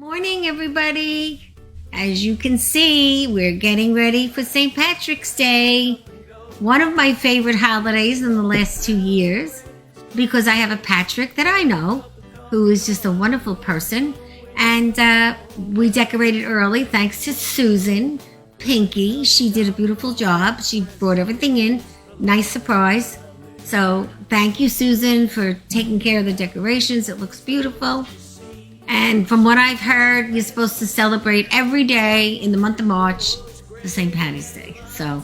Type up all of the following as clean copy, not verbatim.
Morning, everybody. As you can see, we're getting ready for St. Patrick's Day. One of my favorite holidays in the last 2 years, because I have a Patrick that I know who is just a wonderful person. And we decorated early thanks to Susan Pinky. She did a beautiful job. She brought everything in. Nice surprise. So thank you, Susan, for taking care of the decorations. It looks beautiful. And from what I've heard, you're supposed to celebrate every day in the month of March for St. Patty's Day. So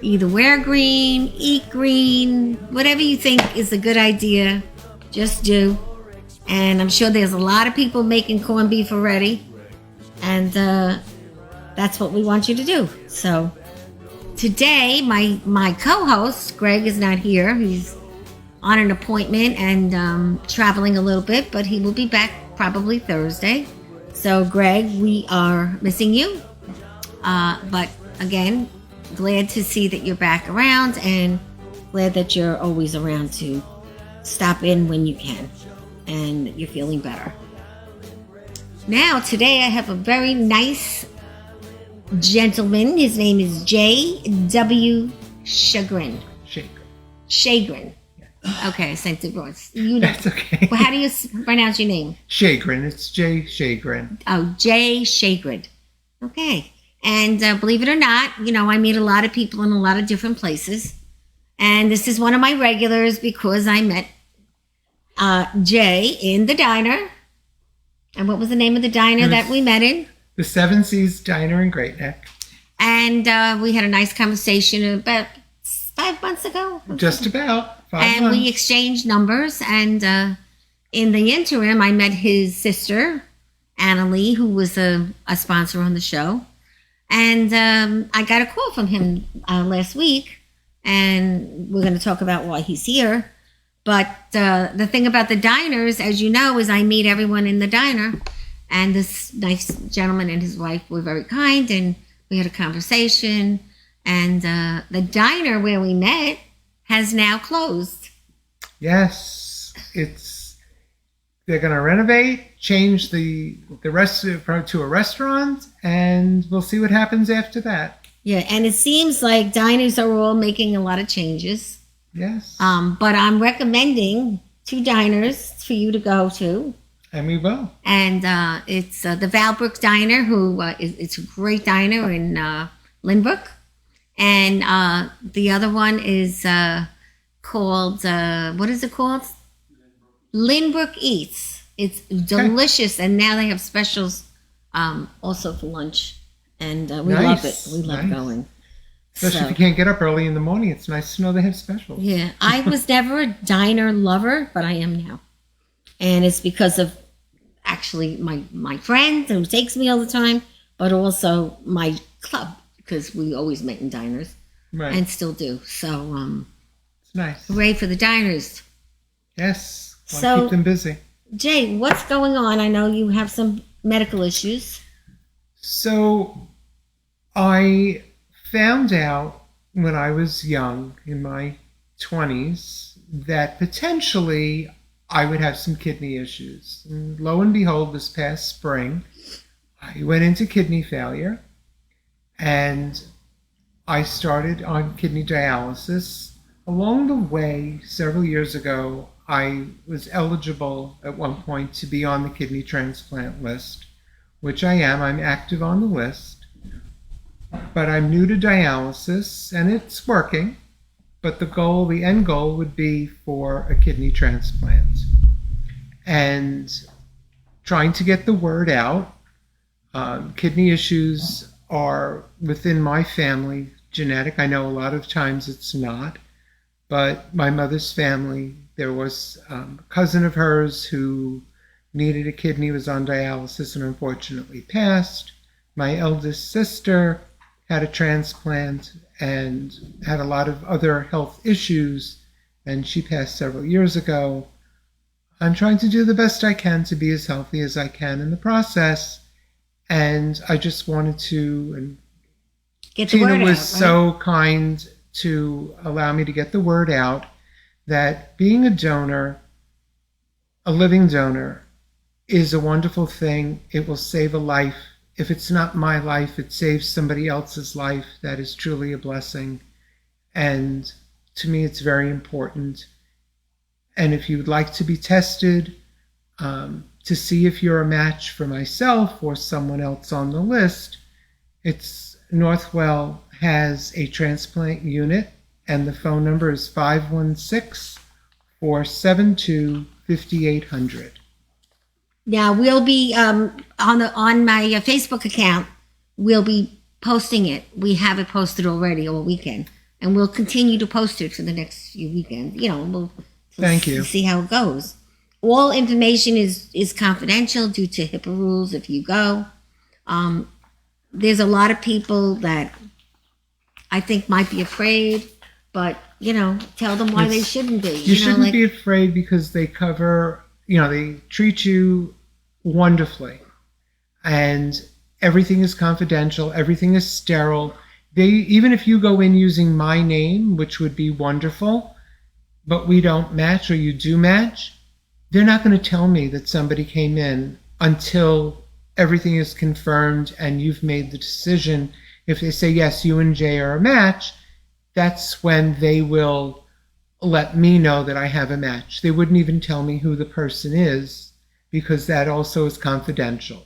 either wear green, eat green, whatever you think is a good idea, just do. And I'm sure there's a lot of people making corned beef already. And that's what we want you to do. So today, my co-host, Greg, is not here. He's on an appointment and traveling a little bit, but he will be back probably Thursday. So Greg, we are missing you. But again, glad to see that you're back around and glad that you're always around to stop in when you can and you're feeling better. Now, today I have a very nice gentleman. His name is J.W. Chagrin. Chagrin. Okay, St. Louis. You know. That's okay. Well, how do you pronounce your name? Chagrin. It's J. Chagrin. Oh, J. Chagrin. Okay. And believe it or not, I meet a lot of people in a lot of different places. And this is one of my regulars because I met Jay in the diner. And what was the name of the diner that we met in? The Seven Seas Diner in Great Neck. And we had a nice conversation about 5 months ago. Just about 5 months. And we exchanged numbers. And in the interim, I met his sister, Anna Lee, who was a sponsor on the show. And I got a call from him last week. And we're going to talk about why he's here. But the thing about the diners, as you know, is I meet everyone in the diner. And this nice gentleman and his wife were very kind. And we had a conversation. And the diner where we met has now closed. Yes, they're going to renovate, change the restaurant to a restaurant, and we'll see what happens after that. Yeah, and it seems like diners are all making a lot of changes. Yes. But I'm recommending 2 diners for you to go to. And we will. And it's the Valbrook Diner, it's a great diner in Lynbrook. And the other one is called, what is it called? Lynbrook Eats. It's delicious. And now they have specials also for lunch. And we love it. We love going. Especially if you can't get up early in the morning. It's nice to know they have specials. Yeah. I was never a diner lover, but I am now. And it's because of actually my friend who takes me all the time, but also my club. Because we always met in diners, right, and still do. So it's nice. Hooray for the diners! Yes, want to keep them busy. Jay, what's going on? I know you have some medical issues. So I found out when I was young, in my 20s, that potentially I would have some kidney issues. And lo and behold, this past spring, I went into kidney failure. And I started on kidney dialysis. Along the way, several years ago, I was eligible at one point to be on the kidney transplant list, which I am. I'm active on the list. But I'm new to dialysis, and it's working. But the end goal would be for a kidney transplant. And trying to get the word out, kidney issues are within my family genetic. I know a lot of times it's not, but my mother's family, there was a cousin of hers who needed a kidney, was on dialysis, and unfortunately passed. My eldest sister had a transplant and had a lot of other health issues, and she passed several years ago. I'm trying to do the best I can to be as healthy as I can in the process. And I just wanted to, and get the Tina word was out, right? so kind to allow me to get the word out that being a donor, a living donor, is a wonderful thing. It will save a life. If it's not my life, it saves somebody else's life. That is truly a blessing. And to me, it's very important. And if you would like to be tested to see if you're a match for myself or someone else on the list, Northwell has a transplant unit, and the phone number is 516-472-5800. Now we'll be on my Facebook account. We'll be posting it. We have it posted already all weekend, and we'll continue to post it for the next few weekends. We'll Thank you. See how it goes. All information is confidential due to HIPAA rules. If you go, there's a lot of people that I think might be afraid, but tell them why they shouldn't be. You shouldn't be afraid because they cover. They treat you wonderfully, and everything is confidential. Everything is sterile. Even if you go in using my name, which would be wonderful, but we don't match or you do match, they're not going to tell me that somebody came in until everything is confirmed and you've made the decision. If they say, yes, you and Jay are a match, that's when they will let me know that I have a match. They wouldn't even tell me who the person is because that also is confidential.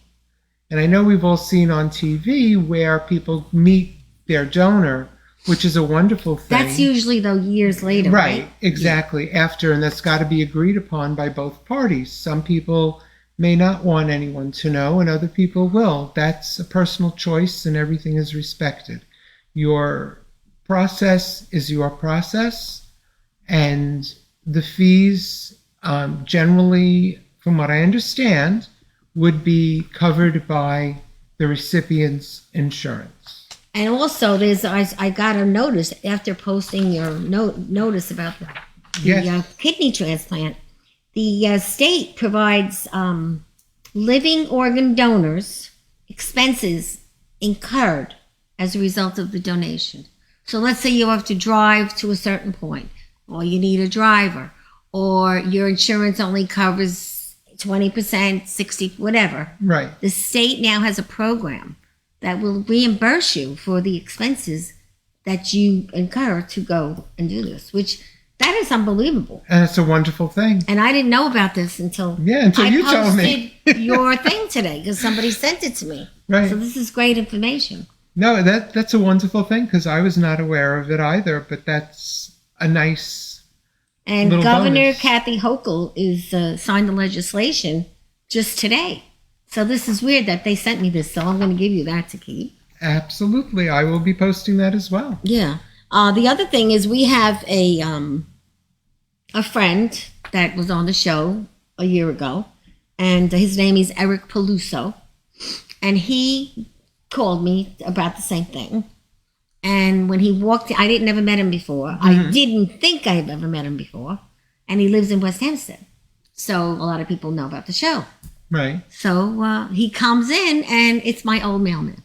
And I know we've all seen on TV where people meet their donor, which is a wonderful thing. That's usually, though, years later, right? Exactly. Yeah. After, and that's got to be agreed upon by both parties. Some people may not want anyone to know, and other people will. That's a personal choice, and everything is respected. Your process is your process. And the fees, generally, from what I understand, would be covered by the recipient's insurance. And also, I got a notice after posting your notice about the kidney transplant. The state provides living organ donors expenses incurred as a result of the donation. So let's say you have to drive to a certain point, or you need a driver, or your insurance only covers 20%, 60%, whatever. Right. The state now has a program that will reimburse you for the expenses that you incur to go and do this, which that is unbelievable. And it's a wonderful thing. And I didn't know about this until you told me. I posted your thing today because somebody sent it to me. Right. So this is great information. No, that's a wonderful thing because I was not aware of it either, but that's a nice And little Governor bonus. Kathy Hochul is signed the legislation just today. So this is weird that they sent me this, so I'm going to give you that to keep. Absolutely. I will be posting that as well. Yeah. The other thing is we have a friend that was on the show a year ago, and his name is Eric Peluso, and he called me about the same thing. And when he walked in, I never met him before. Mm-hmm. I didn't think I'd ever met him before. And he lives in West Hempstead. So a lot of people know about the show. Right. So he comes in, and it's my old mailman.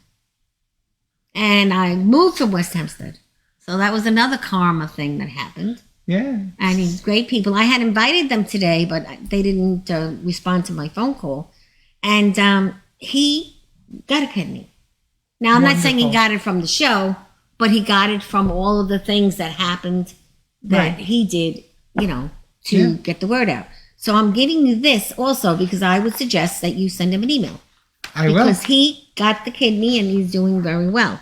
And I moved from West Hempstead. So that was another karma thing that happened. Yeah. And he's great people. I had invited them today, but they didn't respond to my phone call. And he got a kidney. Now, I'm not saying he got it from the show, but he got it from all of the things that happened that he did, to get the word out. So I'm giving you this also because I would suggest that you send him an email. I will. Because he got the kidney and he's doing very well.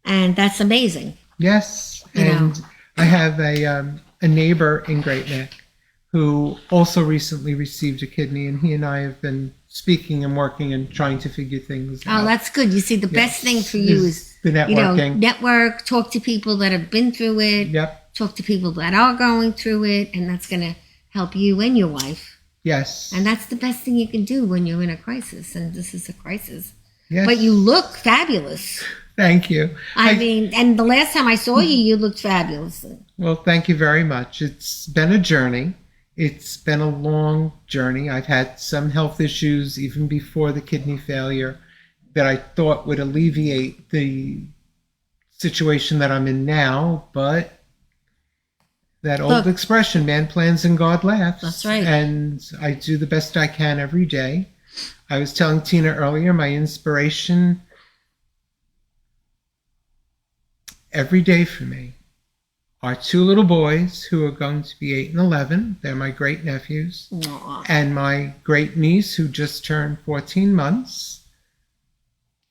And that's amazing. Yes. And I have a neighbor in Great Neck who also recently received a kidney, and he and I have been speaking and working and trying to figure things out. Oh, that's good. You see, the best thing for you is the networking. Network, talk to people that have been through it. Yep. Talk to people that are going through it, and that's going to help you and your wife. Yes. And that's the best thing you can do when you're in a crisis, and this is a crisis. Yes. But you look fabulous. Thank you. I mean, and the last time I saw you, you looked fabulous. Well, thank you very much. It's been a journey. It's been a long journey. I've had some health issues even before the kidney failure that I thought would alleviate the situation that I'm in now, but that old expression, man plans and God laughs. That's right. And I do the best I can every day. I was telling Tina earlier, my inspiration every day for me are two little boys who are going to be 8 and 11. They're my great nephews. Aw. And my great niece who just turned 14 months.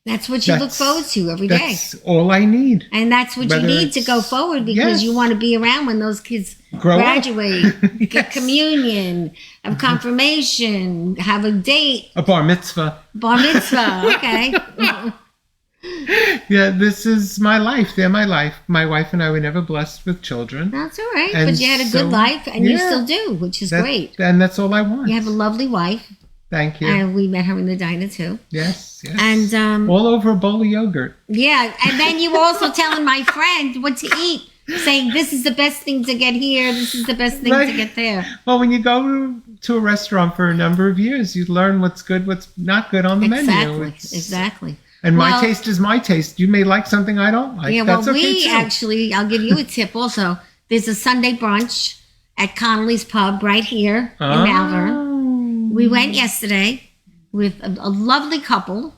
That's what you look forward to every day. That's all I need. And that's what you Whether need to go it's- forward, because yes. you want to be around when those kids Grow up. graduate, get Yes. communion, have confirmation, have a date, A bar mitzvah. bar mitzvah. Okay. Yeah, this is my life. They're my life. My wife and I were never blessed with children. That's all right. And But you had a so- good life, and you yeah. still do, which is That- great. And that's all I want. You have a lovely wife, Thank you. and we met her in the diner too. Yes, yes. And all over a bowl of yogurt. yeah, and then you were also telling my friend what to eat, saying this is the best thing to get here, this is the best thing to Right. get there. Well, when you go to a restaurant for a number of years, you learn what's good, what's not good on the menu. Exactly, It's- exactly. And my Well- taste is my taste. You may like something I don't like. Yeah, well, That's okay we too. actually, I'll give you a tip also. There's a Sunday brunch at Connolly's Pub right here in Malvern. We went yesterday with a lovely couple,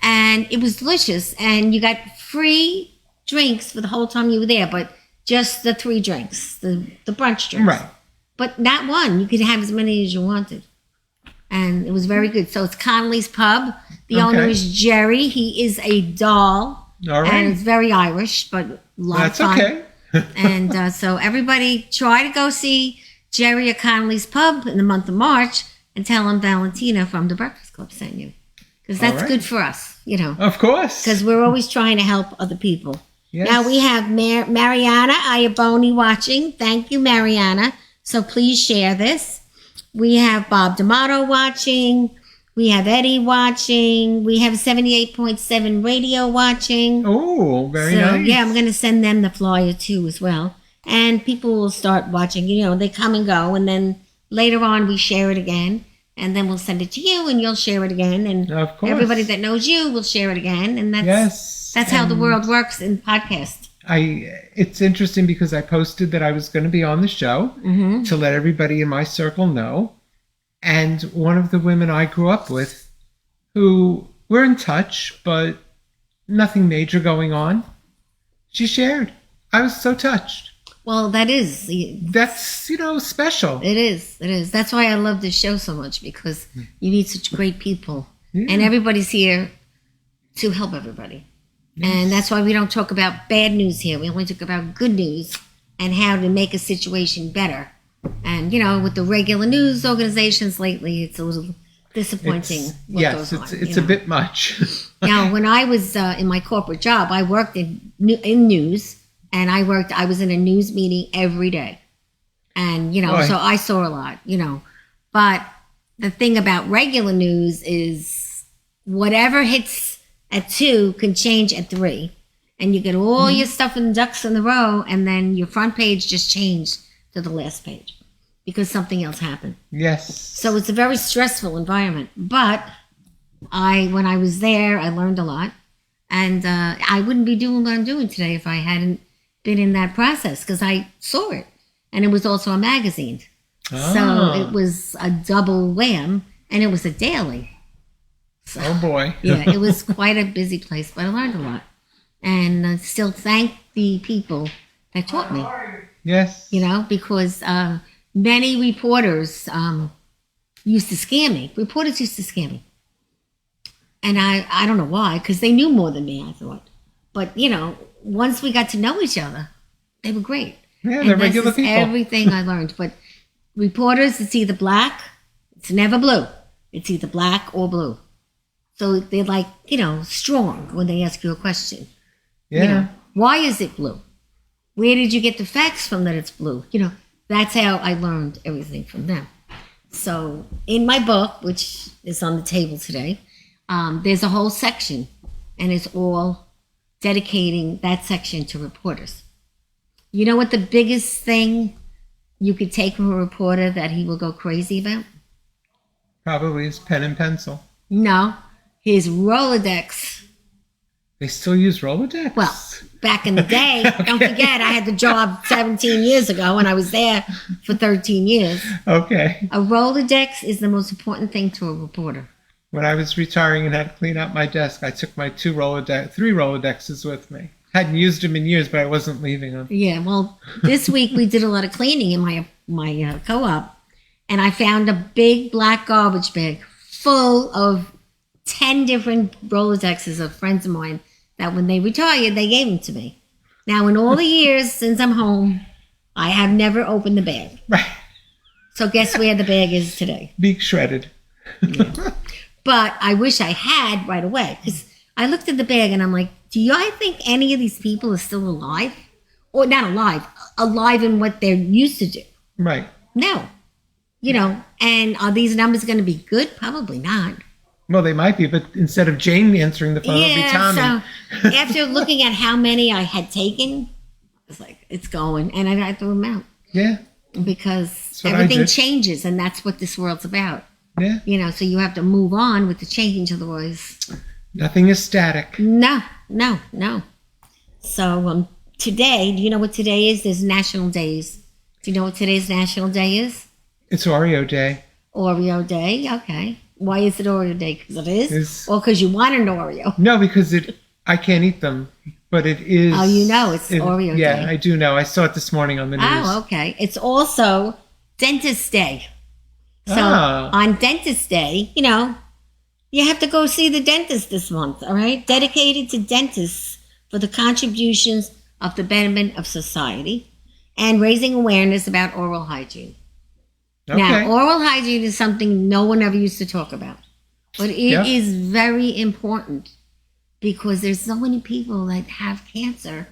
and it was delicious. And you got free drinks for the whole time you were there, but just the 3 drinks, the brunch drinks. Right. But not one. You could have as many as you wanted. And it was very good. So it's Connolly's Pub. The owner Okay. is Jerry. He is a doll. All right. And it's very Irish, but a lot That's of fun. okay. And so everybody try to go see Jerry at Connolly's Pub in the month of March, and tell him Valentina from the Breakfast Club sent you. Because that's All right. good for us, you know. Of course. Because we're always trying to help other people. Yes. Now we have Mariana Iaboni watching. Thank you, Mariana. So please share this. We have Bob D'Amato watching. We have Eddie watching. We have 78.7 Radio watching. Oh, very So, nice. yeah, I'm going to send them the flyer too as well. And people will start watching. You know, they come and go. And then later on, we share it again. And then we'll send it to you, and you'll share it again. And Of course. everybody that knows you will share it again. And that's Yes. that's how the And world works in podcast. It's interesting because I posted that I was going to be on the show Mm-hmm. to let everybody in my circle know. And one of the women I grew up with, who we're in touch, but nothing major going on, she shared. I was so touched. Well, that is. That's, special. It is. It is. That's why I love this show so much, because you meet such great people. Yeah. And everybody's here to help everybody. And that's why we don't talk about bad news here. We only talk about good news and how to make a situation better. And, with the regular news organizations lately, it's a little disappointing what Yes, goes on. it's a bit much. Now, when I was in my corporate job, I worked in news, and I was in a news meeting every day. And, Boy. so I saw a lot, But the thing about regular news is whatever hits at 2 can change at 3. And you get all your stuff in ducks in a row, and then your front page just changed to the last page because something else happened. Yes. So it's a very stressful environment. But when I was there, I learned a lot. And I wouldn't be doing what I'm doing today if I hadn't been in that process, because I saw it. And it was also a magazine. Ah. So it was a double wham, and it was a daily. So, Oh, boy. yeah, it was quite a busy place, but I learned a lot. And I still thank the people that taught me, Yes. because many reporters used to scam me. Reporters used to scam me. And I don't know why, because they knew more than me, I thought. But, once we got to know each other, they were great. Yeah, And they're this regular is people. everything I learned. But reporters, it's either black, it's never blue. It's either black or blue. So they're like, strong when they ask you a question. Yeah. Why is it blue? Where did you get the facts from that it's blue? That's how I learned everything from them. So in my book, which is on the table today, there's a whole section, and it's all dedicating that section to reporters. You know what the biggest thing you could take from a reporter that he will go crazy about? Probably is pen and pencil. No, his Rolodex. They still use Rolodex? Well, back in the day, don't forget, I had the job 17 years ago, and I was there for 13 years. Okay. A Rolodex is the most important thing to a reporter. When I was retiring and had to clean out my desk, I took my three Rolodexes with me. Hadn't used them in years, but I wasn't leaving them. Yeah, well, this week we did a lot of cleaning in my co-op, and I found a big black garbage bag full of 10 different Rolodexes of friends of mine that when they retired, they gave them to me. Now, in all the years since I'm home, I have never opened the bag. Right. So guess where the bag is today? Being shredded. Yeah. But I wish I had right away, because I looked at the bag and I'm like, I think any of these people are still alive? Or not alive in what they're used to do. Right. No. And are these numbers going to be good? Probably not. Well, they might be, but instead of Jane answering the phone, it'll be Tommy. So after looking at how many I had taken, I was like, it's going. And I threw them out. Yeah. Because everything changes, and that's what this world's about. Yeah. So you have to move on with the change, otherwise. Nothing is static. No. So today, do you know what today is? There's national days. Do you know what today's national day is? It's Oreo Day. Oreo Day, okay. Why is it Oreo Day? Because it is? Or because you want an Oreo? No, because I can't eat them, but it is. Oh, it's Oreo Day. Yeah, I do know. I saw it this morning on the news. Oh, okay. It's also Dentist Day. So on Dentist Day, you have to go see the dentist this month, all right? Dedicated to dentists for the contributions of the betterment of society and raising awareness about oral hygiene. Okay. Now, oral hygiene is something no one ever used to talk about, but it is very important because there's so many people that have cancer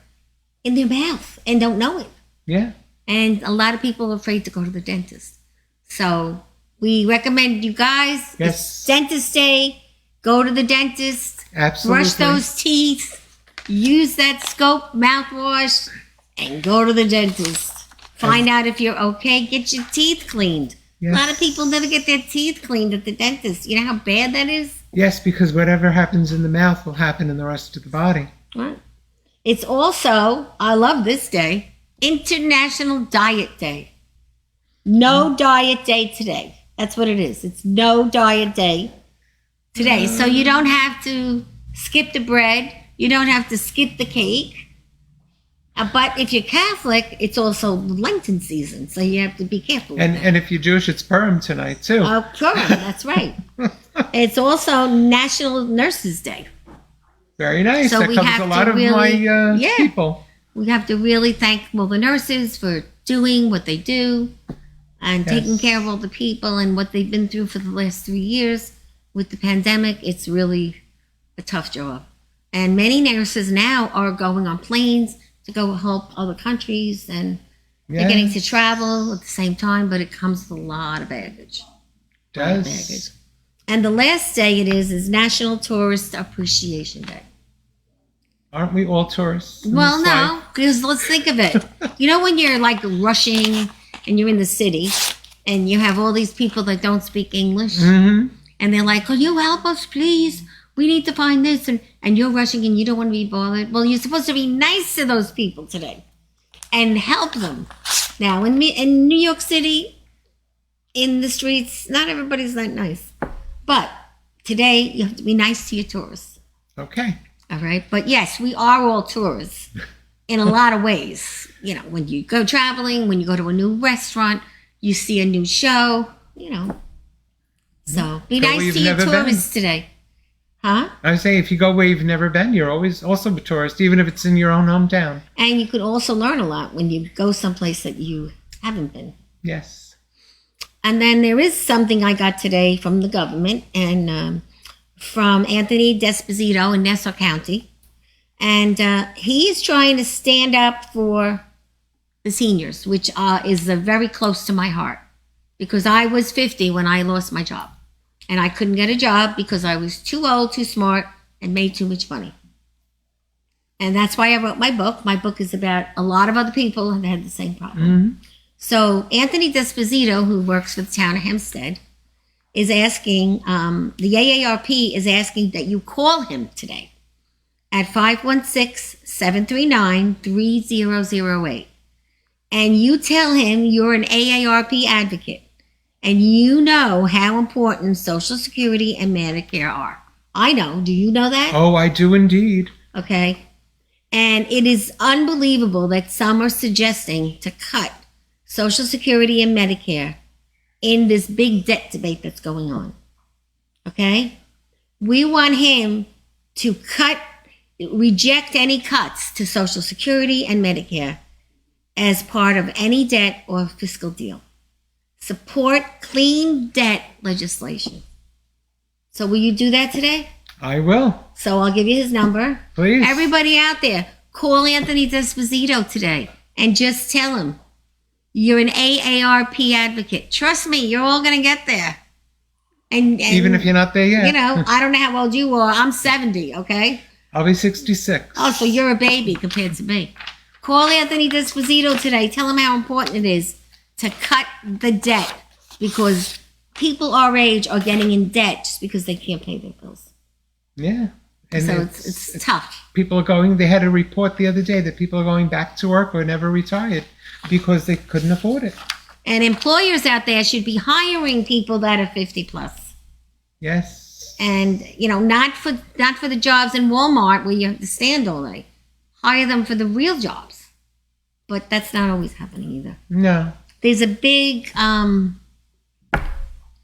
in their mouth and don't know it. Yeah. And a lot of people are afraid to go to the dentist. So we recommend you guys, it's Dentist Day, go to the dentist, absolutely, brush those teeth, use that Scope mouthwash, and go to the dentist. Find out if you're okay, get your teeth cleaned. Yes. A lot of people never get their teeth cleaned at the dentist. You know how bad that is? Yes, because whatever happens in the mouth will happen in the rest of the body. Right. It's also, I love this day, International Diet Day. No diet day today. That's what it is. It's no diet day today. So you don't have to skip the bread. You don't have to skip the cake. But if you're Catholic, it's also Lenten season, so you have to be careful. And if you're Jewish, it's Purim tonight, too. Oh, Purim, that's right. It's also National Nurses Day. Very nice. So that covers a lot of my people. We have to really thank the nurses for doing what they do and taking care of all the people and what they've been through for the last 3 years with the pandemic. It's really a tough job. And many nurses now are going on planes to go help other countries, and they're getting to travel at the same time, but it comes with a lot of baggage. Does. And the last day it is National Tourist Appreciation Day. Aren't we all tourists? Well, no, because let's think of it. When you're like rushing and you're in the city and you have all these people that don't speak English, and they're like, "Can you help us, please? We need to find this," and you're rushing and you don't want to be bothered. Well, you're supposed to be nice to those people today and help them. Now, in New York City, in the streets, not everybody's that nice. But today, you have to be nice to your tourists. Okay. All right? But yes, we are all tourists in a lot of ways. When you go traveling, when you go to a new restaurant, you see a new show, So be nice to your tourists today. Huh? I was saying, if you go where you've never been, you're always also a tourist, even if it's in your own hometown. And you could also learn a lot when you go someplace that you haven't been. Yes. And then there is something I got today from the government and from Anthony D'Esposito in Nassau County. And he is trying to stand up for the seniors, which is very close to my heart. Because I was 50 when I lost my job. And I couldn't get a job because I was too old, too smart, and made too much money. And that's why I wrote my book. My book is about a lot of other people that had the same problem. So Anthony D'Esposito, who works for the town of Hempstead, is asking, the AARP is asking that you call him today at 516-739-3008. And you tell him you're an AARP advocate. And you know how important Social Security and Medicare are. I know. Do you know that? Oh, I do indeed. Okay. And it is unbelievable that some are suggesting to cut Social Security and Medicare in this big debt debate that's going on. Okay? We want him to reject any cuts to Social Security and Medicare as part of any debt or fiscal deal. Support clean debt legislation. So will you do that today? I will. So I'll give you his number. Please. Everybody out there, call Anthony Desposito today and just tell him you're an AARP advocate. Trust me, you're all going to get there. And even if you're not there yet. You know, I don't know how old you are. I'm 70, okay? I'll be 66. Oh, so you're a baby compared to me. Call Anthony Desposito today. Tell him how important it is to cut the debt, because people our age are getting in debt just because they can't pay their bills. Yeah. And so it's tough. People are going, they had a report the other day that people are going back to work or never retired because they couldn't afford it. And employers out there should be hiring people that are 50 plus. Yes. And, you know, not for the jobs in Walmart where you have to stand all day. Hire them for the real jobs. But that's not always happening either. No. There's a big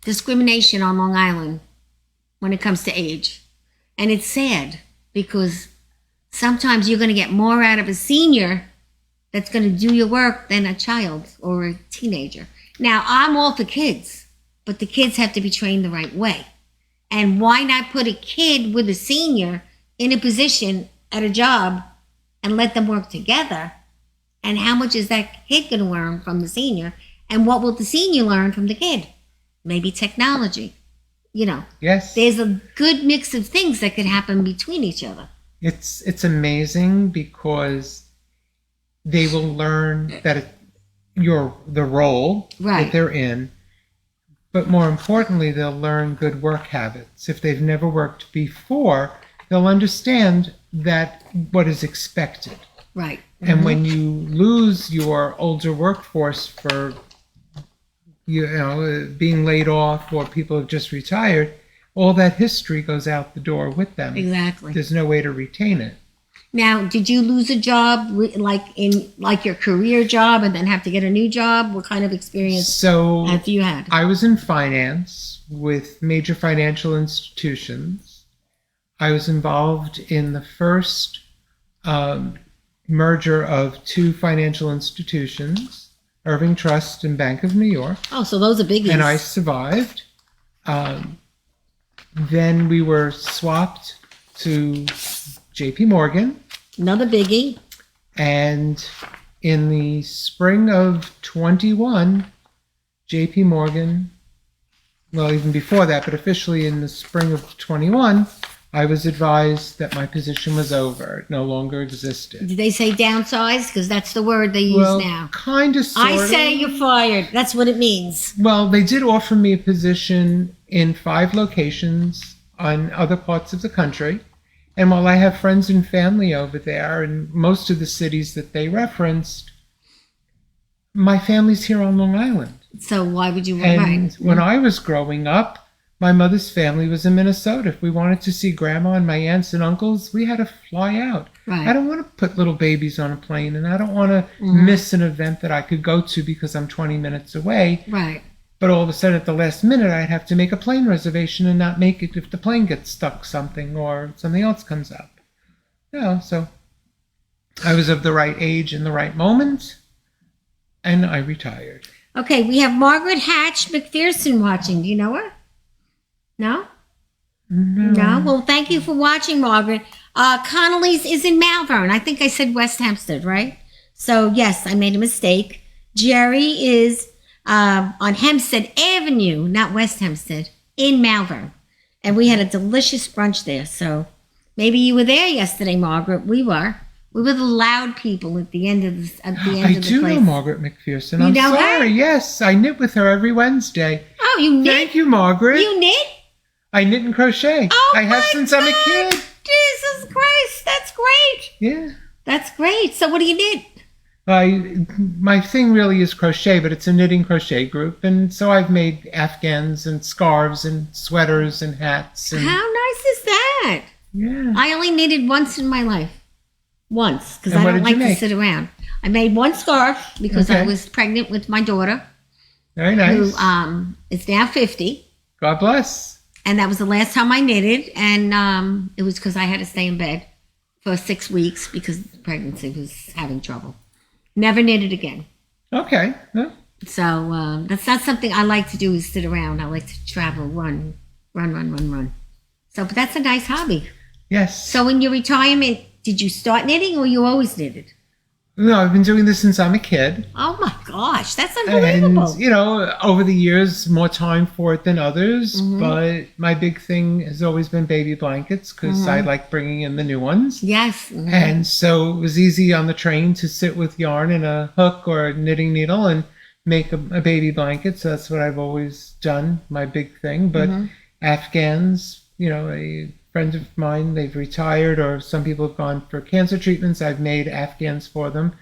discrimination on Long Island when it comes to age. And it's sad because sometimes you're going to get more out of a senior that's going to do your work than a child or a teenager. Now, I'm all for kids, but the kids have to be trained the right way. And why not put a kid with a senior in a position at a job and let them work together? And how much is that kid going to learn from the senior? And what will the senior learn from the kid? Maybe technology. You know, yes, there's a good mix of things that could happen between each other. It's amazing because they will learn that the role that they're in, but more importantly, they'll learn good work habits. If they've never worked before, they'll understand that what is expected. Right. And when you lose your older workforce for being laid off or people have just retired, all that history goes out the door with them. Exactly. There's no way to retain it. Now, did you lose a job like your career job and then have to get a new job? What kind of experience have you had? I was in finance with major financial institutions. I was involved in the first merger of two financial institutions, Irving Trust and Bank of New York. Oh, so those are biggies. And I survived. Then we were swapped to JP Morgan. Another biggie. And in the spring of 21, JP Morgan, well, even before that, but officially in the spring of 21, I was advised that my position was over. It no longer existed. Did they say downsized? Because that's the word they use now. Kind of, sort of. I say you're fired. That's what it means. Well, they did offer me a position in 5 locations on other parts of the country. And while I have friends and family over there in most of the cities that they referenced, my family's here on Long Island. So why would you? And when I was growing up, my mother's family was in Minnesota. If we wanted to see grandma and my aunts and uncles, we had to fly out. Right. I don't want to put little babies on a plane, and I don't want to miss an event that I could go to because I'm 20 minutes away. Right. But all of a sudden, at the last minute, I'd have to make a plane reservation and not make it if the plane gets stuck something or something else comes up. So I was of the right age in the right moment, and I retired. Okay, we have Margaret Hatch McPherson watching. Do you know her? No? No? Well, thank you for watching, Margaret. Connolly's is in Malvern. I think I said West Hempstead, right? So, yes, I made a mistake. Jerry is on Hempstead Avenue, not West Hempstead, in Malvern. And we had a delicious brunch there. So, maybe you were there yesterday, Margaret. We were. We were the loud people at the end of the place. I do know Margaret McPherson. I'm know sorry. her? Yes, I knit with her every Wednesday. Oh, you knit? Thank you, Margaret. You knit? I knit and crochet. Oh, I have since I'm a kid. Jesus Christ, that's great. Yeah. That's great. So what do you knit? My thing really is crochet, but it's a knitting crochet group, and so I've made afghans and scarves and sweaters and hats. And How nice is that? yeah, I only knitted once in my life. Once, because And I what don't did you like to make? sit around. I made one scarf because I Okay. was pregnant with my daughter, very who nice. is now 50. God bless. And that was the last time I knitted. And it was because I had to stay in bed for 6 weeks because the pregnancy was having trouble. Never knitted again. Okay. Well, So that's not something I like to do is sit around. I like to travel, run. So, but that's a nice hobby. yes. So in your retirement, did you start knitting or you always knitted? No, I've been doing this since I'm a kid. Oh my gosh, that's unbelievable. And, over the years, more time for it than others. Mm-hmm. But my big thing has always been baby blankets because I like bringing in the new ones. Yes. Mhm. And so it was easy on the train to sit with yarn and a hook or a knitting needle and make a baby blanket. So that's what I've always done, my big thing. But Afghans, a friend of mine, they've retired, or some people have gone for cancer treatments. I've made Afghans for them,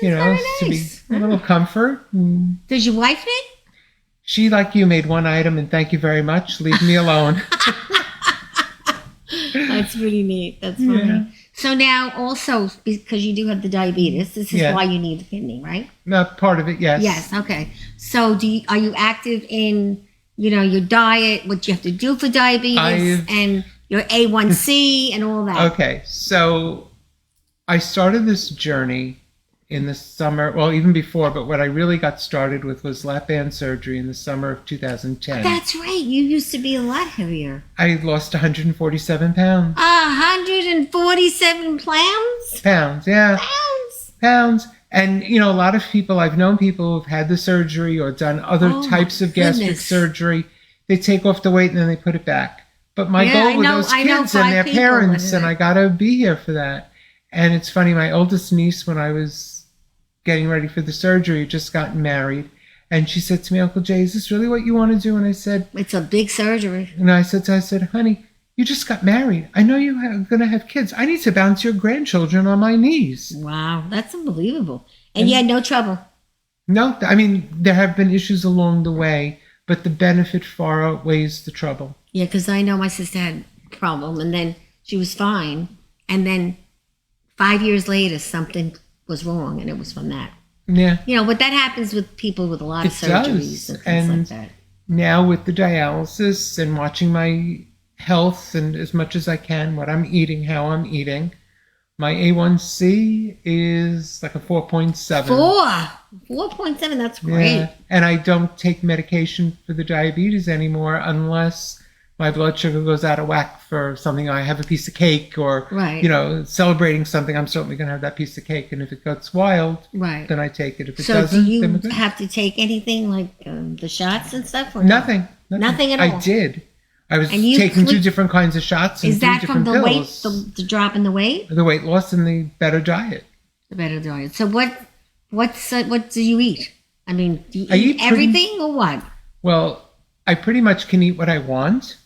very to be nice. a little comfort. And Does your wife knit? she, like you, made one item and thank you very much. Leave me alone. That's pretty neat. That's funny. Yeah. So now also, because you do have the diabetes, this is Yeah. why you need the kidney, right? Not part of it, yes. Yes. Okay. So are you active in, your diet, what you have to do for diabetes and your A1C and all that? Okay, so I started this journey in the summer, well, even before, but what I really got started with was lap band surgery in the summer of 2010. That's right. You used to be a lot heavier. I lost 147 pounds. 147 pounds? Pounds, yeah, Pounds? pounds. And, a lot of people, I've known people who've had the surgery or done other Oh, types of gastric goodness. surgery. They take off the weight and then they put it back. But my Yeah, goal I with know- those I know kids and 5 their people parents, with and it. I got to be here for that. And it's funny, my oldest niece, when I was getting ready for the surgery, had just gotten married. And she said to me, Uncle Jay, is this really what you want to do? And I said, It's a big surgery. honey, you just got married. I know you're going to have kids. I need to bounce your grandchildren on my knees. Wow, that's unbelievable. And you had no trouble. No, I mean, there have been issues along the way, but the benefit far outweighs the trouble. Yeah, because I know my sister had a problem and then she was fine. And then 5 years later, something was wrong and it was from that. Yeah. But that happens with people with a lot of It surgeries does. and things And like that. Now with the dialysis and watching my health and as much as I can, what I'm eating, how I'm eating, my A1C is like a 4.7. 4.7, that's great. Yeah. And I don't take medication for the diabetes anymore unless my blood sugar goes out of whack for something. I have a piece of cake or, Right. celebrating something. I'm certainly going to have that piece of cake. And if it gets wild, Right. then I take it. If it So doesn't, do you then we're good. have to take anything like the shots and stuff? Or no? Nothing. Nothing at I all? did. I was And you taking cle- 2 different kinds of shots and Is 3 that from different the pills. weight, the drop in the weight? The weight loss and the better diet. The better diet. So what do you eat? I mean, do you I eat eat pretty- everything or what? Well, I pretty much can eat what I want.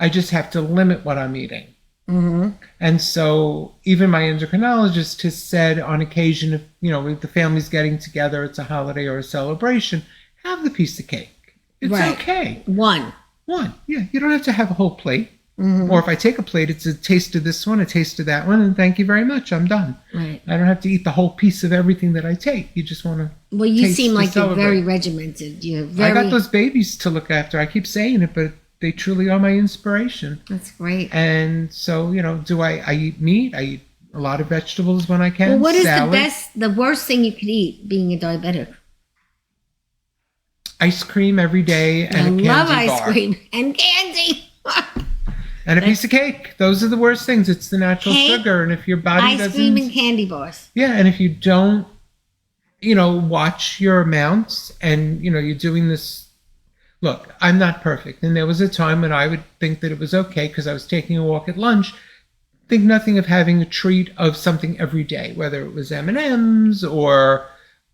I just have to limit what I'm eating. Mm-hmm. And so even my endocrinologist has said on occasion, if the family's getting together, it's a holiday or a celebration, have the piece of cake. It's Right. okay. One. One. Yeah, you don't have to have a whole plate. Mm-hmm. Or if I take a plate, it's a taste of this one, a taste of that one, and thank you very much, I'm done. Right. I don't have to eat the whole piece of everything that I take. You just want to. Well, you taste seem to like you're celebrate. very regimented. You're very. I got those babies to look after. I keep saying it, but they truly are my inspiration. That's great. And so, do I eat meat? I eat a lot of vegetables when I can. Well, what is Salad. the worst thing you could eat being a diabetic? Ice cream every day and I a candy love ice bar. cream and candy. And a piece of cake. Those are the worst things. It's the natural Cake, sugar. And if your body Ice doesn't... cream and candy bars. Yeah, and if you don't, watch your amounts and, you're doing this... Look, I'm not perfect. And there was a time when I would think that it was okay because I was taking a walk at lunch. Think nothing of having a treat of something every day, whether it was M&Ms or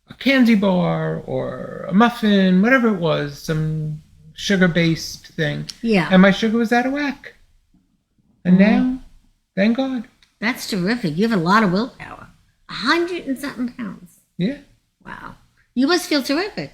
a candy bar or a muffin, whatever it was, some sugar-based thing. Yeah. And my sugar was out of whack. And now, thank God. That's terrific. You have a lot of willpower. 100 and something pounds. Yeah, Wow. You must feel terrific.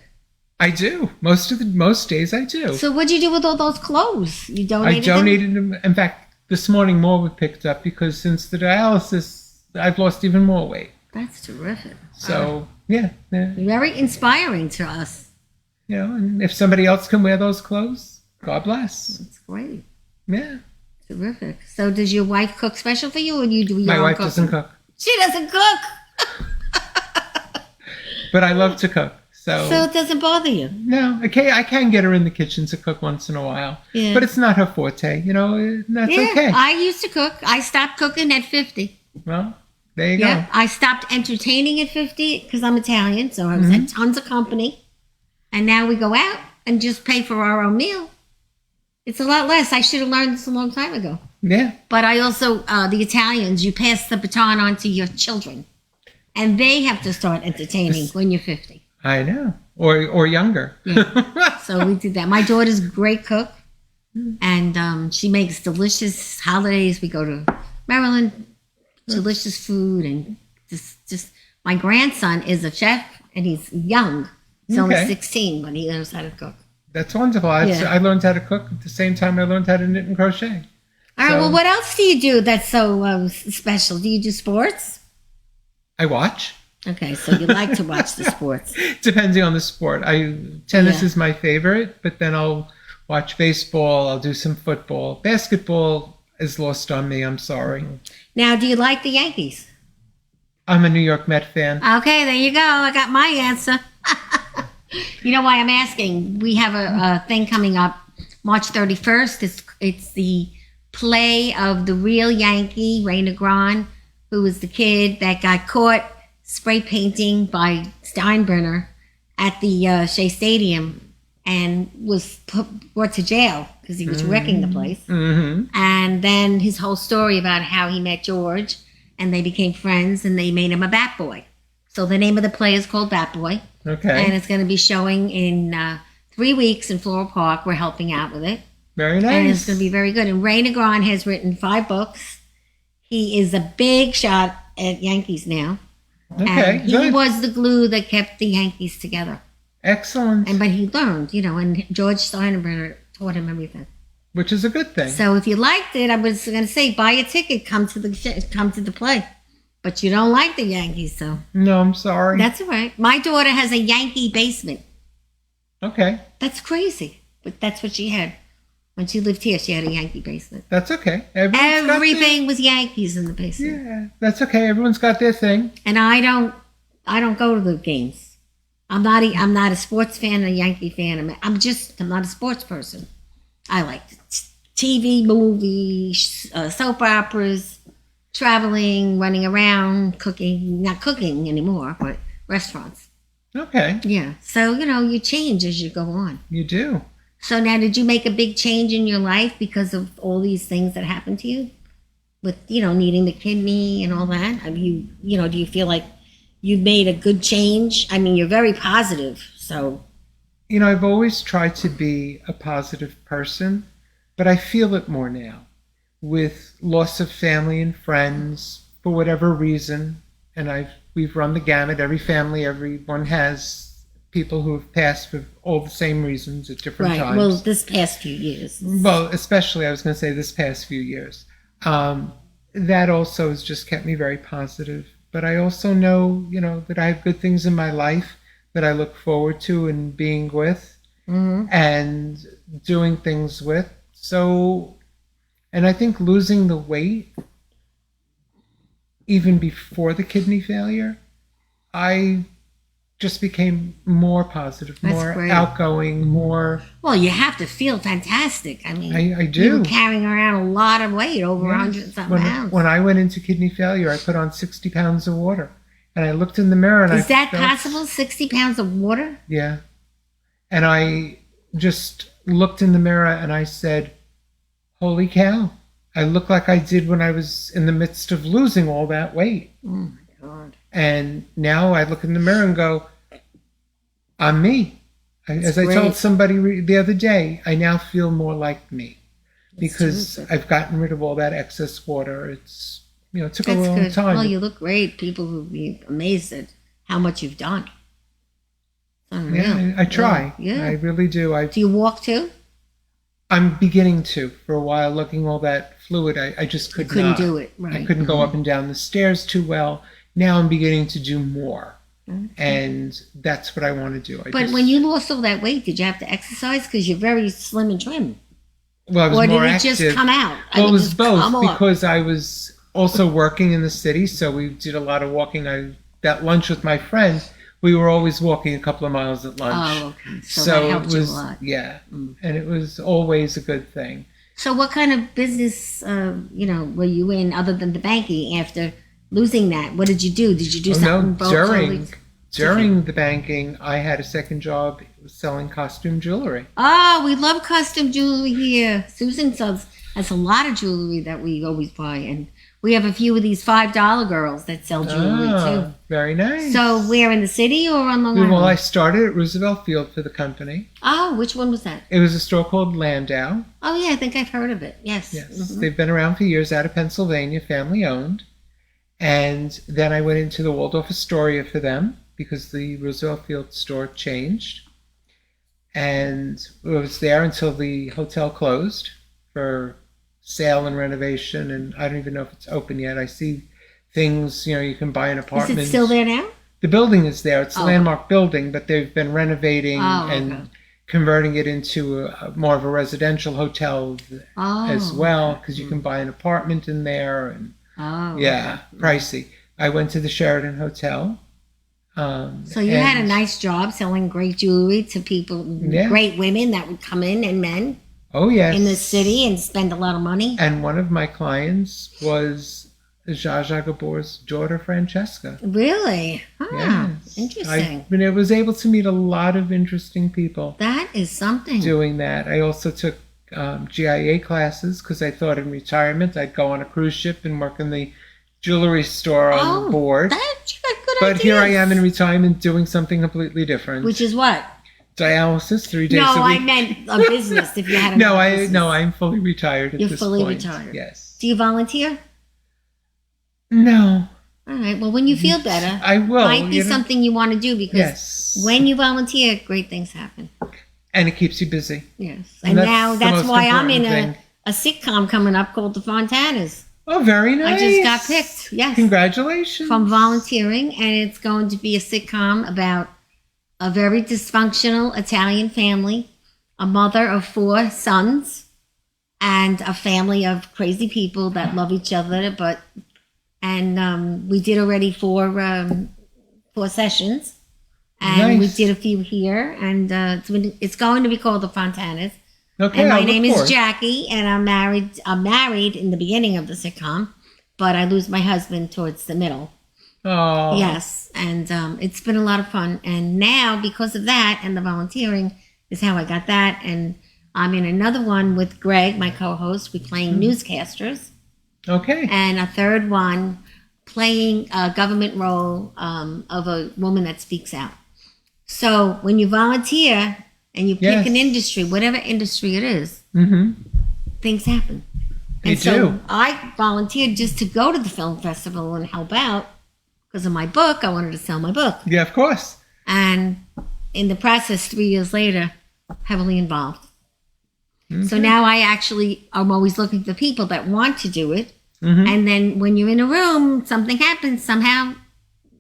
I do. Most days I do. So what'd you do with all those clothes? You I donated donated them. In fact, this morning more were picked up because since the dialysis, I've lost even more weight. That's terrific. So yeah, Very inspiring to us. and if somebody else can wear those clothes, God bless. That's great. Yeah. Terrific. So does your wife cook special for you, or you do your My own wife cooking? doesn't cook, She doesn't cook. but I love to cook. So it doesn't bother you. no, okay, I can get her in the kitchen to cook once in a while, Yeah. but it's not her forte. That's okay. I used to cook. I stopped cooking at 50. Well, there you Yeah. go. I stopped entertaining at 50 because I'm Italian, so I was at tons of company. And now we go out and just pay for our own meal. It's a lot less. I should have learned this a long time ago. Yeah, But I also, the Italians, you pass the baton on to your children. And they have to start entertaining when you're 50. I know, or younger. Yeah. So we did that. My daughter's a great cook. And she makes delicious holidays. We go to Maryland, delicious food. And just my grandson is a chef, and he's young. He's only Okay. 16, but he knows how to cook. That's wonderful. Yeah. I learned how to cook at the same time I learned how to knit and crochet. All right, So- well, what else do you do that's so special? Do you do sports? I watch. Okay, so you like to watch the sports. Depending on the sport. Tennis Yeah. is my favorite, but then I'll watch baseball. I'll do some football. Basketball is lost on me. I'm sorry. Now, do you like the Yankees? I'm a New York Met fan. Okay, there you go. I got my answer. You know why I'm asking? We have a thing coming up March 31st. It's the play of the real Yankee, Ray Negron, who was the kid that got caught spray painting by Steinbrenner at the Shea Stadium and was brought to jail because he was wrecking the place. Mm-hmm. And then his whole story about how he met George and they became friends and they made him a Bat Boy. So the name of the play is called Bat Boy. Okay. And it's going to be showing in 3 weeks in Floral Park. We're helping out with it. Very And it's nice. going to be very good. And Ray Negron has written 5 books. He is a big shot at Yankees now. Okay, And he good. was the glue that kept the Yankees together. Excellent. But he learned, and George Steinbrenner taught him everything. Which is a good thing. So if you liked it, I was going to say buy a ticket, come to the play. But you don't like the Yankees, so No, I'm sorry. that's all right. My daughter has a Yankee basement. Okay. That's crazy, but that's what she had when she lived here. She had a Yankee basement. That's okay. Everyone's got Everything was Yankees in the basement, yeah, that's okay. Everyone's got their thing. and I don't go to the games. I'm not a sports fan, a Yankee fan. I'm not a sports person. I like TV, movies, soap operas, traveling, running around, cooking. Not cooking anymore, but restaurants. Okay. Yeah. So you change as you go on. You do. So now, did you make a big change in your life because of all these things that happened to you? With, needing the kidney and all that? Have you, do you feel like you've made a good change? I mean, you're very positive, so. I've always tried to be a positive person, but I feel it more now with loss of family and friends for whatever reason. And we've run the gamut. Every family, everyone has people who have passed for all the same reasons at different times. Well, this past few years. Well, especially, I was going to say this past few years. That also has just kept me very positive. But I also know, that I have good things in my life that I look forward to and being with and doing things with. So, and I think losing the weight, even before the kidney failure, I just became more positive, That's more great. outgoing, more. Well, you have to feel fantastic. I mean, I do. You were carrying around a lot of weight, over Yes. 100 and something pounds. When I went into kidney failure, I put on 60 pounds of water. And I looked in the mirror and Is I that felt, possible? 60 pounds of water? Yeah. And I just looked in the mirror and I said, holy cow, I look like I did when I was in the midst of losing all that weight. Oh, my God. And now I look in the mirror and go, I'm me. As I great. told somebody the other day, I now feel more like me because terrific. I've gotten rid of all that excess water. It took a That's long good. time. Well, you look great. People would be amazed at how much you've done. It's unreal. Yeah, I try. Yeah. I really do. Do you walk too? I'm beginning to. For a while, looking all that fluid, I just Couldn't do it, right? I couldn't go up and down the stairs too well. Now I'm beginning to do more. Okay. And that's what I want to do. But when you lost all that weight, did you have to exercise? Because you're very slim and trim. Well, I was Or more did it active. just come out? Well, it was just come both up? because I was also working in the city, so we did a lot of walking. That lunch with my friend, we were always walking a couple of miles at lunch. Oh, okay. So that helped it was, you a lot. yeah, Mm. and it was always a good thing. So what kind of business, were you in other than the banking after losing that? What did you do? Did you do something both During the banking, I had a second job selling costume jewelry. Oh, we love custom jewelry here. Susan has a lot of jewelry that we always buy, and we have a few of these $5 girls that sell jewelry too. Very nice. So where in the city or on Long Island? Well, I started at Roosevelt Field for the company. Oh, which one was that? It was a store called Landau. Oh yeah, I think I've heard of it. Yes. Yes, Mhm. they've been around for years, out of Pennsylvania, family owned. And then I went into the Waldorf Astoria for them because the Roosevelt Field store changed. And I was there until the hotel closed for sale and renovation. And I don't even know if it's open yet. I see things, you can buy an apartment. Is it still there now? The building is there. It's a Oh. landmark building, but they've been renovating Oh, and okay. converting it into more of a residential hotel Oh. as well, because you can buy an apartment in there. And Oh. yeah, pricey. I went to the Sheraton Hotel. So you had a nice job selling great jewelry to people, Yeah. great women that would come in and men Oh, yes. in the city and spend a lot of money. And one of my clients was Zsa Zsa Gabor's daughter, Francesca. Really? Huh. Yes. Interesting. I was able to meet a lot of interesting people That is something. doing that. I also took GIA classes because I thought in retirement I'd go on a cruise ship and work in the jewelry store on board. You got good But here I ideas. am in retirement doing something completely different. Which is what? Dialysis 3 days No, a week. I meant a business. If you had a No, business. I'm fully retired at You're this fully point. retired. Yes. Do you volunteer? No, All right. Well, when you feel better, I will. might be something you want to do because Yes. when you volunteer, great things happen. And it keeps you busy. Yes. And And that's now the that's most why I'm in important a sitcom coming up called The Fontanas. Oh, very nice. I just got picked. Yes. Congratulations. From volunteering, and it's going to be a sitcom about a very dysfunctional Italian family, a mother of 4 sons, and a family of crazy people that love each other. We did already 4 sessions, and we Nice. did a few here, and it's going to be called The Fontanas. Okay, And my I'll look name is forward. Jackie, and I'm married. I'm married in the beginning of the sitcom, but I lose my husband towards the middle. Oh, Yes, and it's been a lot of fun. And now, because of that and the volunteering, is how I got that. And I'm in another one with Greg, my co-host. We're playing newscasters, Okay. and a third one playing a government role of a woman that speaks out. So when you volunteer and you pick Yes. an industry, whatever industry it is, Mm-hmm. things happen. They And so do. I volunteered just to go to the film festival and help out because of my book. I wanted to sell my book. Yeah, of course. And in the process, 3 years later, heavily involved. So Okay. now I'm always looking for people that want to do it. Mhm. And then when you're in a room, something happens somehow.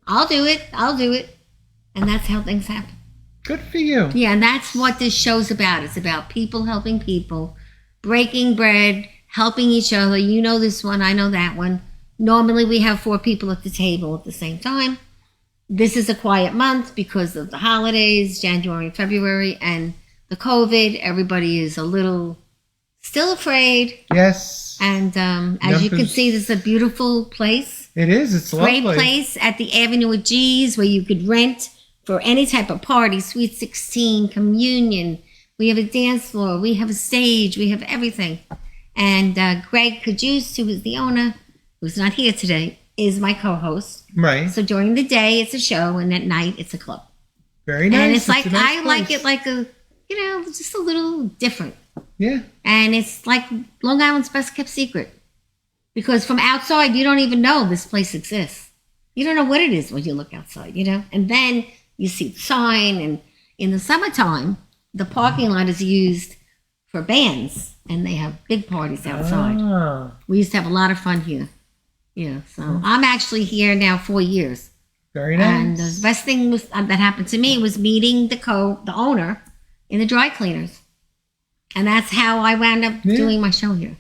I'll do it. And that's how things happen. Good for you. Yeah, and that's what this show's about. It's about people helping people, breaking bread, helping each other. You know this one, I know that one. Normally we have 4 people at the table at the same time. This is a quiet month because of the holidays, January and February, and the COVID. Everybody is a little still afraid. Yes. And as you can Memphis. see, this is a beautiful place. It is. It's Great lovely. place at the Avenue of G's where you could rent for any type of party, Sweet 16, communion. We have a dance floor. We have a stage. We have everything. And Greg Cajuste, who is the owner, who's not here today, is my co-host. Right. So during the day, it's a show, and at night, it's a club. Very nice. And it's like, a nice I like place. it like just a little different. Yeah. And it's like Long Island's best kept secret. Because from outside, you don't even know this place exists. You don't know what it is when you look outside, And then you see the sign, and in the summertime, the parking lot is used for bands, and they have big parties outside. Ah, We used to have a lot of fun here. Yeah, so I'm actually here now 4 years. very And nice. the best thing that happened to me was meeting the owner in the dry cleaners. And that's how I wound up Yeah. doing my show here.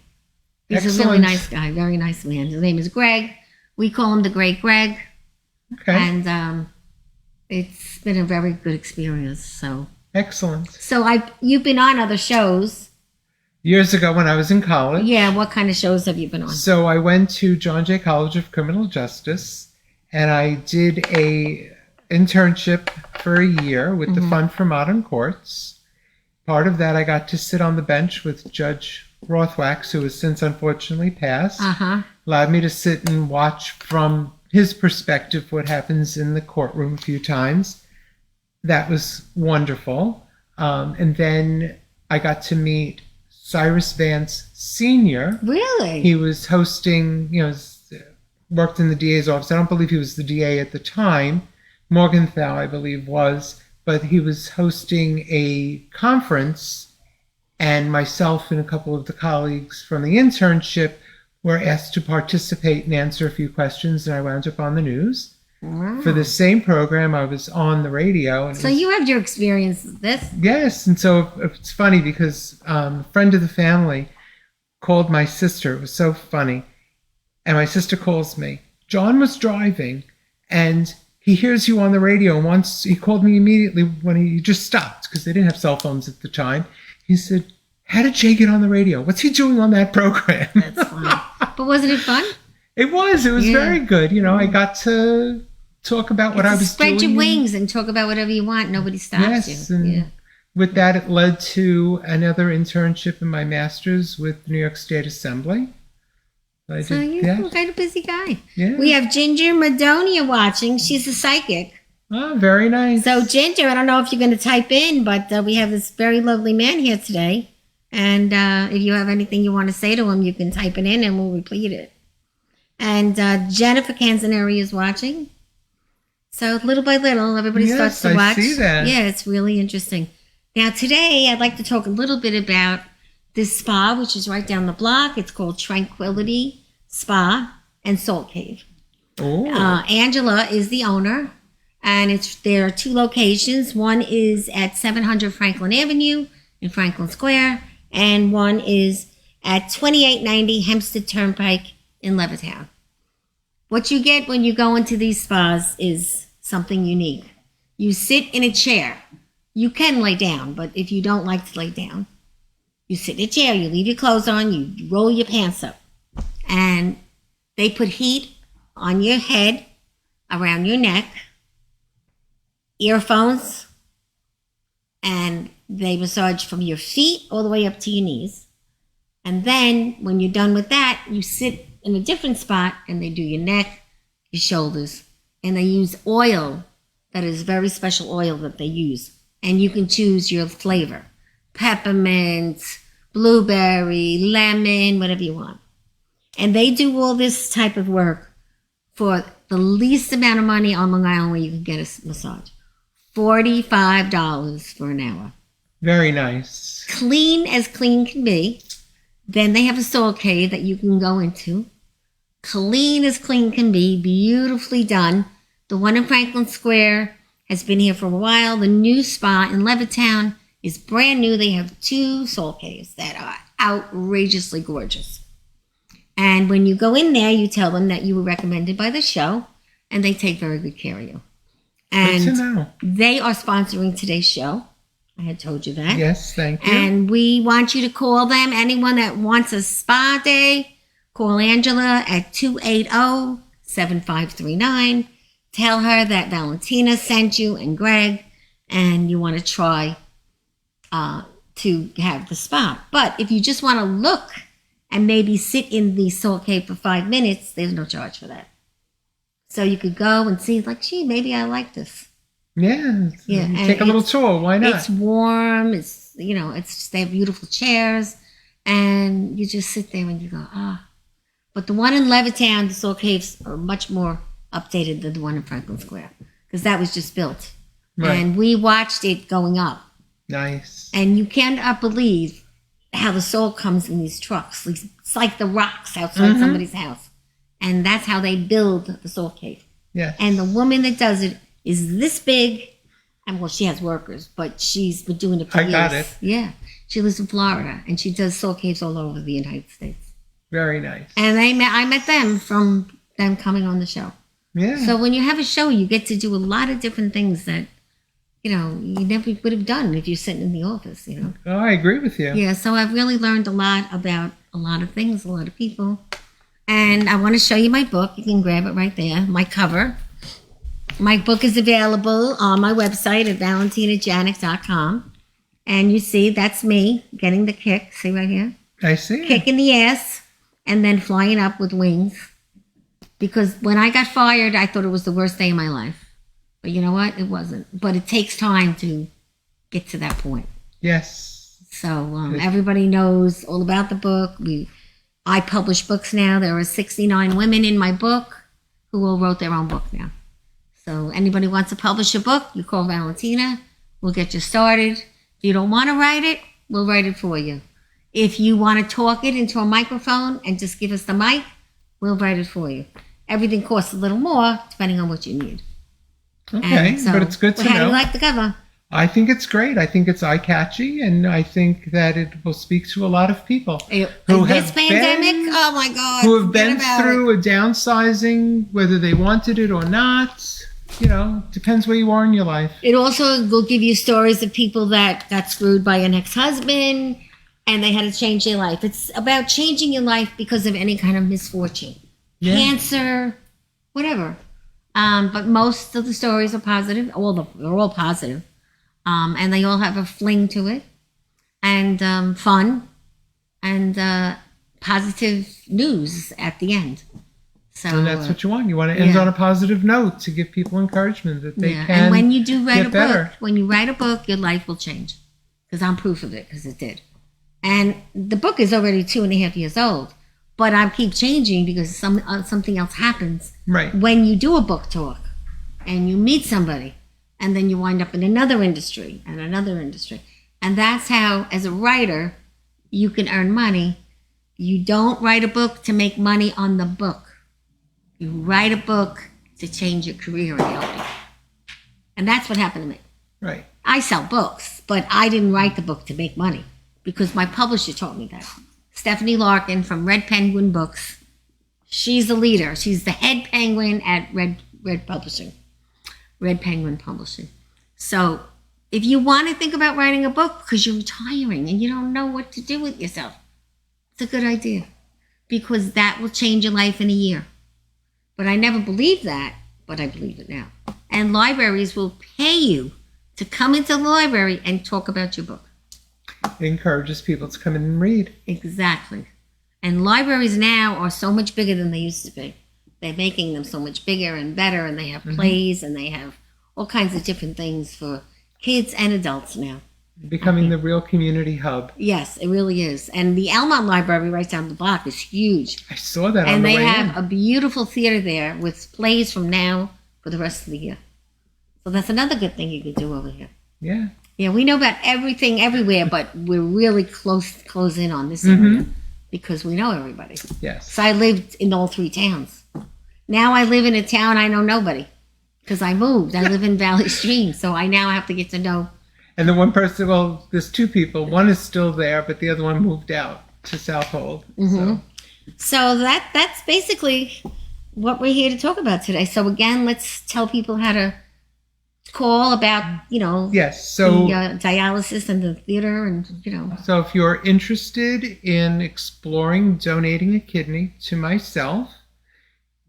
He's a really Excellent. nice guy, very nice man. His name is Greg. We call him the Great Greg. Okay, And it's been a very good experience. So excellent. you've been on other shows. Years ago when I was in college, Yeah, what kind of shows have you been on? so I went to John Jay College of Criminal Justice, and I did a internship for a year with the Fund for Modern Courts. Part of that, I got to sit on the bench with Judge Rothwax, who has since unfortunately passed. Uh-huh. Allowed me to sit and watch from his perspective what happens in the courtroom a few times. That was wonderful. And then I got to meet Cyrus Vance Sr. Really? He was hosting, worked in the DA's office. I don't believe he was the DA at the time. Morgenthau, I believe, was. But he was hosting a conference, and myself and a couple of the colleagues from the internship were asked to participate and answer a few questions, and I wound up on the news. Wow. For the same program, I was on the radio. And So you have your experience with this? yes, and so it's funny because a friend of the family called my sister. It was so funny. And my sister calls me. John was driving, and he hears you on the radio. And he called me immediately when he just stopped because they didn't have cell phones at the time. He said, "How did Jay get on the radio? What's he doing on that program?" That's funny. But wasn't it fun? It was Yeah. very good. I got to talk about what I was Spread doing. your wings and talk about whatever you want. Nobody stops Yes, you. and Yeah. with that, it led to another internship in my master's with the New York State Assembly. I So did you're that. kind of busy guy. Yeah. We have Ginger Madonia watching. She's a psychic. Oh, very nice. So Ginger, I don't know if you're going to type in, but we have this very lovely man here today. And if you have anything you want to say to him, you can type it in and we'll repeat it. And Jennifer Canzaneri is watching. So little by little, everybody Yes, starts to I watch. see that. Yeah, it's really interesting. Now today, I'd like to talk a little bit about this spa, which is right down the block. It's called Tranquility Spa and Salt Cave. Oh, Angela is the owner, and there are 2 locations. One is at 700 Franklin Avenue in Franklin Square, and one is at 2890 Hempstead Turnpike in Levittown. What you get when you go into these spas is something unique. You sit in a chair. You can lay down, but if you don't like to lay down, you sit in a chair, you leave your clothes on, you roll your pants up, and they put heat on your head, around your neck, earphones, and they massage from your feet all the way up to your knees. And then when you're done with that, you sit in a different spot and they do your neck, your shoulders, and they use oil that is very special oil that they use. And you can choose your flavor: peppermint, blueberry, lemon, whatever you want. And they do all this type of work for the least amount of money on Long Island where you can get a massage. $45 for an hour. very nice. Clean as clean can be. Then they have a salt cave that you can go into. Clean as clean can be, beautifully done. The one in Franklin Square has been here for a while. The new spa in Levittown is brand new. They have 2 salt caves that are outrageously gorgeous. And when you go in there, you tell them that you were recommended by the show, and they take very good care of you. Good to And know. they are sponsoring today's show. I had told you that. Yes, thank you. And we want you to call them. Anyone that wants a spa day, call Angela at 280-7539. Tell her that Valentina sent you and Greg, and you want to try to have the spa. But if you just want to look and maybe sit in the salt cave for 5 minutes, there's no charge for that. So you could go and see, like, gee, maybe I like this. Yeah, Yeah, and take a little tour. Why not? It's warm. It's they have beautiful chairs, and you just sit there and you go, ah. But the one in Levittown, the salt caves are much more updated than the one in Franklin Square because that was just built. Right. And we watched it going up. Nice. And you cannot believe how the salt comes in these trucks. It's like the rocks outside somebody's house. And that's how they build the salt cave. Yes. And the woman that does it is this big. And well, she has workers, but she's been doing it for years. I got it. Yeah. She lives in Florida, and she does salt caves all over the United States. Very nice. And I met them from them coming on the show. Yeah. So when you have a show, you get to do a lot of different things that, you never would have done if you're sitting in the office, Oh, I agree with you. Yeah, so I've really learned a lot about a lot of things, a lot of people. And I want to show you my book. You can grab it right there, my cover. My book is available on my website at ValentinaJanik.com. And you see, that's me getting the kick. See right here? I see. Kick in the ass and then flying up with wings. Because when I got fired, I thought it was the worst day of my life. But you know what? It wasn't. But it takes time to get to that point. Yes. So everybody knows all about the book. I publish books now. There are 69 women in my book who all wrote their own book now. So anybody wants to publish a book, you call Valentina. We'll get you started. If you don't want to write it, we'll write it for you. If you want to talk it into a microphone and just give us the mic, we'll write it for you. Everything costs a little more depending on what you need. Okay, but it's good to know. How do you like the cover? I think it's great. I think it's eye-catchy, and I think that it will speak to a lot of people who this have pandemic, been, oh my God, who have been forget about through a downsizing, whether they wanted it or not. Depends where you are in your life. It also will give you stories of people that got screwed by an ex-husband and they had to change their life. It's about changing your life because of any kind of misfortune. Yeah. Cancer, whatever. But most of the stories are positive. They're all positive. And they all have a fling to it. And fun. And positive news at the end. So, and that's what you want. You want to end on a positive note to give people encouragement that they can. And when you do write get better. when you write a book, your life will change. Because I'm proof of it, because it did. And the book is already 2.5 years old. But I keep changing because something else happens. Right. When you do a book talk and you meet somebody and then you wind up in another industry and another industry. And that's how, as a writer, you can earn money. You don't write a book to make money on the book. You write a book to change your career and help you. And that's what happened to me. Right. I sell books, but I didn't write the book to make money because my publisher taught me that. Stephanie Larkin from Red Penguin Books. She's the leader. She's the head penguin at Red Publishing. Red Penguin Publishing. So if you want to think about writing a book because you're retiring and you don't know what to do with yourself, it's a good idea because that will change your life in a year. But I never believed that, but I believe it now. And libraries will pay you to come into the library and talk about your book. It encourages people to come in and read. Exactly. And libraries now are so much bigger than they used to be. They're making them so much bigger and better, and they have plays, and they have all kinds of different things for kids and adults now. Becoming the real community hub. Yes, it really is. And the Almont Library right down the block is huge. I saw that and on the way in. And they have a beautiful theater there with plays from now for the rest of the year. So that's another good thing you could do over here. Yeah. Yeah, we know about everything everywhere, but we're really close in on this area because we know everybody. Yes. So I lived in all 3 towns. Now I live in a town I know nobody because I moved. I live in Valley Stream, so I now have to get to know. And the one person, well, there's 2 people. One is still there, but the other one moved out to Southold. So that's basically what we're here to talk about today. So again, let's tell people how to call about, yes, so the dialysis and the theater and, So if you're interested in exploring donating a kidney to myself,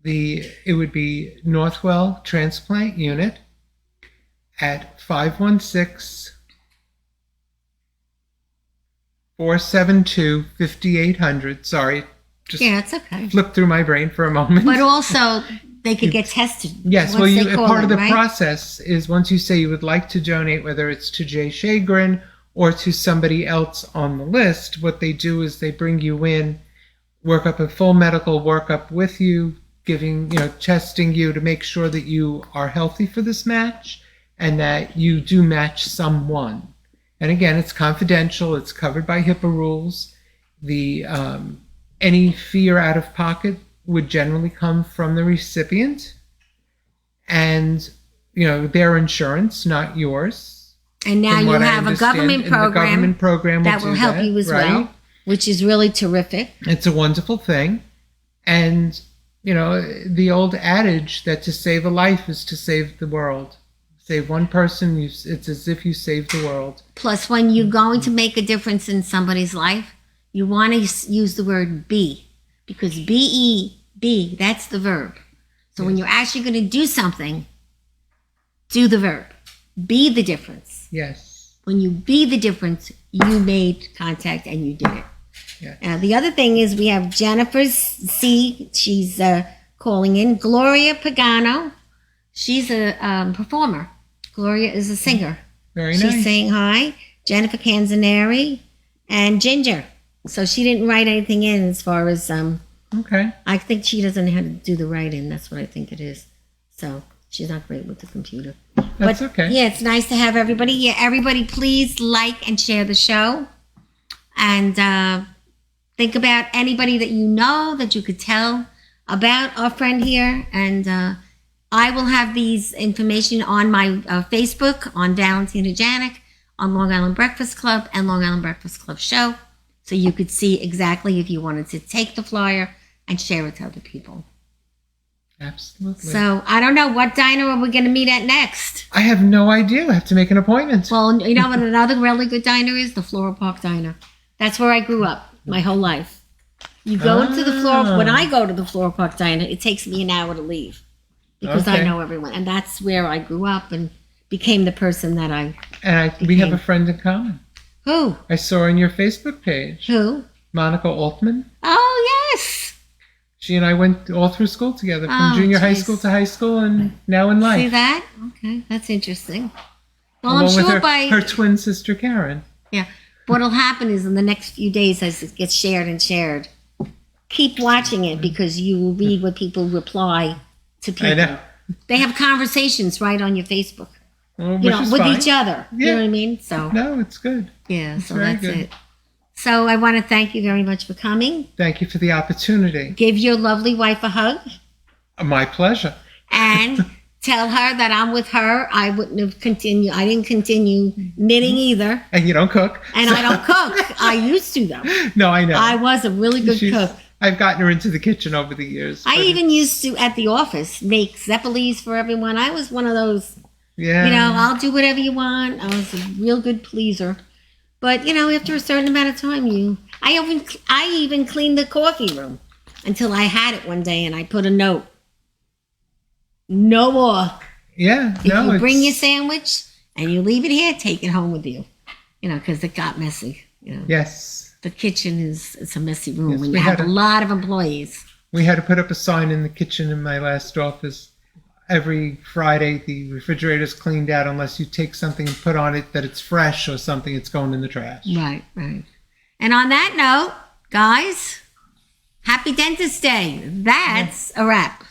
it would be Northwell Transplant Unit at 516-472-5800. Sorry, just it's okay. flipped through my brain for a moment. But also, they could get tested. Yes, part of the process is once you say you would like to donate, whether it's to Jay Shagrin or to somebody else on the list, what they do is they bring you in, work up a full medical workup with you, testing you to make sure that you are healthy for this match and that you do match someone. And again, it's confidential. It's covered by HIPAA rules. The any fee or out of pocket would generally come from the recipient, and their insurance, not yours. And now you have a government program that will help you as well, which is really terrific. It's a wonderful thing. And, the old adage that to save a life is to save the world. Save one person, it's as if you saved the world. Plus, when you're going to make a difference in somebody's life, you want to use the word be, because be, that's the verb. So when you're actually going to do something, do the verb. Be the difference. Yes. When you be the difference, you made contact and you did it. Yeah. The other thing is we have Jennifer C. She's calling in. Gloria Pagano. She's a performer. Gloria is a singer. Very nice. She's saying hi. Jennifer Canzaneri and Ginger. So she didn't write anything in as far as okay. I think she doesn't know how to do the write-in. That's what I think it is. So she's not great with the computer. That's but, okay. Yeah, it's nice to have everybody. Yeah, everybody, please like and share the show. And think about anybody that you know that you could tell about our friend here. And I will have these information on my Facebook, on Valentina Janik, on Long Island Breakfast Club and Long Island Breakfast Club Show. So you could see exactly if you wanted to take the flyer and share it to other people. Absolutely. So I don't know, what diner are we going to meet at next? I have no idea. I have to make an appointment. Well, you know what another really good diner is? The Floral Park Diner. That's where I grew up my whole life. You go to the Floral. When I go to the Floral Park Diner, it takes me an hour to leave because I know everyone, and that's where I grew up and became the person that I. And we have a friend in common. Who? I saw on your Facebook page. Who? Monica Altman. Oh yes. She and I went all through school together, from junior high school to high school, and now in life. See that? Okay, that's interesting. Well, Along I'm sure with her twin sister Karen. Yeah. What'll happen is in the next few days, as it gets shared, keep watching it because you will read what people reply to people. I know. They have conversations right on your Facebook. Well, with each other. Yeah. You know what I mean? So no, it's good. Yeah, so that's it. So I want to thank you very much for coming. Thank you for the opportunity. Give your lovely wife a hug. My pleasure. And tell her that I'm with her. I didn't continue knitting either. And you don't cook. And I don't cook. I used to, though. No, I know. I was a really good cook. I've gotten her into the kitchen over the years. I even used to, at the office, make Zeppelis for everyone. I was one of those, I'll do whatever you want. I was a real good pleaser. But, after a certain amount of time, I even cleaned the coffee room until I had it one day and I put a note. No more. Yeah. If you bring your sandwich and you leave it here, take it home with you. Because it got messy. Yes. The kitchen it's a messy room when you have a lot of employees. We had to put up a sign in the kitchen in my last office. Every Friday, the refrigerator's cleaned out unless you take something and put on it that it's fresh or something, it's going in the trash. Right. And on that note, guys, happy Dentist Day. That's a wrap.